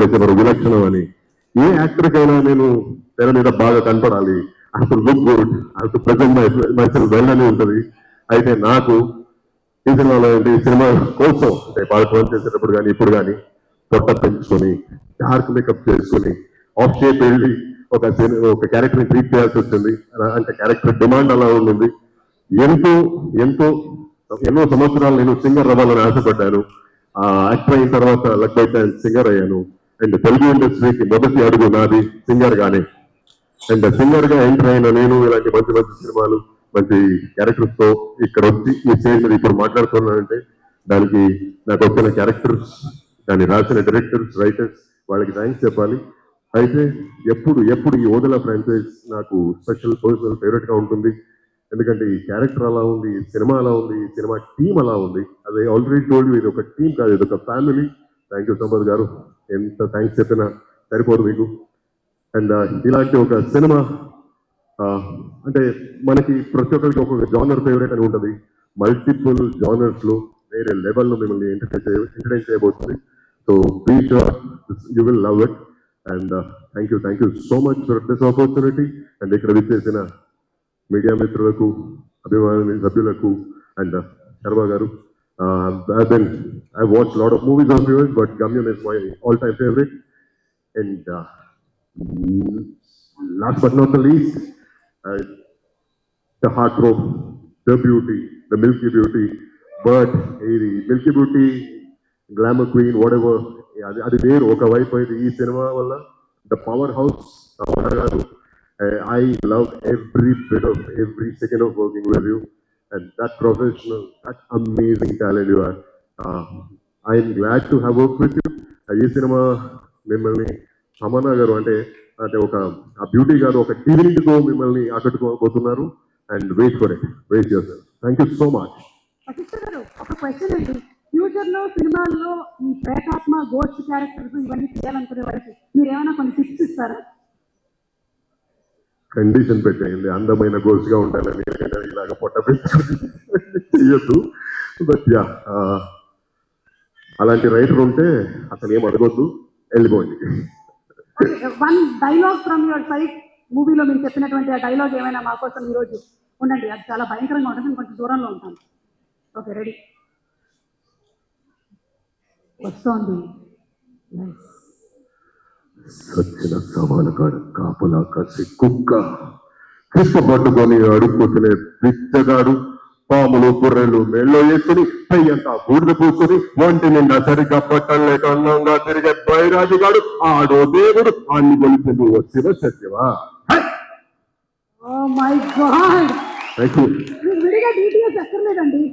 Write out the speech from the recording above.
ఇప్పుడు విలక్షణం అని. ఏ యాక్టర్కైనా నేను తెర మీద బాగా కనపడాలి, అసలు లుక్ గుడ్, అసలు ప్రజెంట్ మైసెల్ఫ్ వెల్ అని ఉంటుంది. అయితే నాకు ఈ సినిమాలో ఏంటి, ఈ సినిమా కోసం అంటే పార్ట్ 1 చేసేటప్పుడు కానీ ఇప్పుడు కానీ పొట్ట పెంచుకొని డార్క్ మేకప్ చేసుకొని ఆఫ్ షేప్ వెళ్ళి ఒక క్యారెక్టర్ ని ట్రీట్ చేయాల్సి వచ్చింది. అంటే క్యారెక్టర్ డిమాండ్ అలా ఉండింది. ఎంతో ఎంతో ఎన్నో సంవత్సరాలు నేను సింగర్ అవ్వాలని ఆశపడ్డాను. యాక్టర్ అయిన తర్వాత లక్ అయితే సింగర్ అయ్యాను. అండ్ తెలుగు ఇండస్ట్రీకి మొదటి అడుగు నాది సింగర్ గానే. అండ్ సింగర్ గా ఎంటర్ అయిన నేను ఇలాంటి మంచి మంచి సినిమాలు, మంచి క్యారెక్టర్స్ తో ఇక్కడ వచ్చి ఈ స్టేజ్ మీద ఇప్పుడు మాట్లాడుతున్నానంటే దానికి నాకు వచ్చిన క్యారెక్టర్స్, దాన్ని రాసిన డైరెక్టర్స్, రైటర్స్, వాళ్ళకి థ్యాంక్స్ చెప్పాలి. అయితే ఎప్పుడు ఎప్పుడు ఈ ఓదెల ఫ్రాంచైజ్ నాకు స్పెషల్ పర్సనల్ ఫేవరెట్ గా ఉంటుంది. ఎందుకంటే ఈ క్యారెక్టర్ అలా ఉంది, ఈ సినిమా అలా ఉంది, ఈ సినిమా టీమ్ అలా ఉంది. అది ఆల్రెడీ టోల్డ్, ఇది ఒక టీమ్ కాదు, ఇది ఒక ఫ్యామిలీ. థ్యాంక్ యూ సంపత్ గారు, ఎంత థ్యాంక్స్ చెప్పినా సరిపోదు మీకు. అండ్ ఇలాంటి ఒక సినిమా అంటే మనకి ప్రతి ఒక్కరికి ఒక్కొక్క జానర్ ఫేవరెట్ అని ఉంటుంది. మల్టిపుల్ జానర్స్ లో వేరే లెవెల్లో మిమ్మల్ని ఎంటర్టైన్ చేయబోతుంది. So be sure you will love it. And thank you so much for this opportunity. And ఇక్కడ విచ్చేసిన మీడియా మిత్రులకు, అభిమాని సభ్యులకు, అండ్ శర్మ గారు, I've watched a lot of movies of yours, but Gamyan is my all-time favorite. And last but not the least, the heartthrob, the beauty, the Milky Beauty, but the Milky Beauty, Glamour Queen, whatever, అది వేరు. ఒకవైపు అయితే ఈ cinema వల్ల the powerhouse, I love every bit of every second of working with you, and that professional, that amazing talent you are. I am glad to have worked with you. ఈ cinema మిమ్మల్ని సమనా గారు అంటే ఒక beauty గారు ఒక టీవింగ్ తో మిమ్మల్ని ఆకట్టుకోబోతున్నారు. And wait for it, wait your. Thank you so much. ఒక క్వశ్చన్ అండి, ఫ్యూచర్ లో సినిమాల్లో ఈ ప్రేతాత్మ, గోస్ట్ క్యారెక్టర్స్ ఇవన్నీ చేయాలనుకునే వారికి మీరు ఏమైనా కొన్ని టిప్స్ ఇస్తారా? కండిషన్ పెట్టేయండి, అందమైన గోల్స్ గా ఉండాలని, ఇలాగ పొట్ట చెయ్యొద్దు. బట్ యా, అలాంటి రైటర్ ఉంటే అతను ఏం అడగొద్దు, వెళ్ళిపోండి. One dialogue from your side, మూవీలో మీరు చెప్పినటువంటి ఆ డైలాగ్ ఏమైనా మా కోసం ఈరోజు ఉండండి. అది చాలా భయంకరంగా ఉంటుంది, నేను కొంచెం దూరంలో ఉంటాను. Okay, ready? వస్తోంది. సచ్చిన సవాల కాడ కాపలా కసి కుక్క, కృష్ణ పట్టుకొని అడుక్కునే బిచ్చగాడు, పాములు పుర్రెలు మెళ్ళో వేసుకుని పయ్యంతా బూడిద పూసుకుని ఒంటి నిండా సరిగ్గా పట్టం లేక అందంగా తిరిగే బైరాజుగాడు ఆడో దేవుడు, అన్ని కొలిసి నువ్వు శివ సత్యవా? Oh my god, thank you. విడిగా డీటెయిల్స్ ఎక్కర్లేదండి.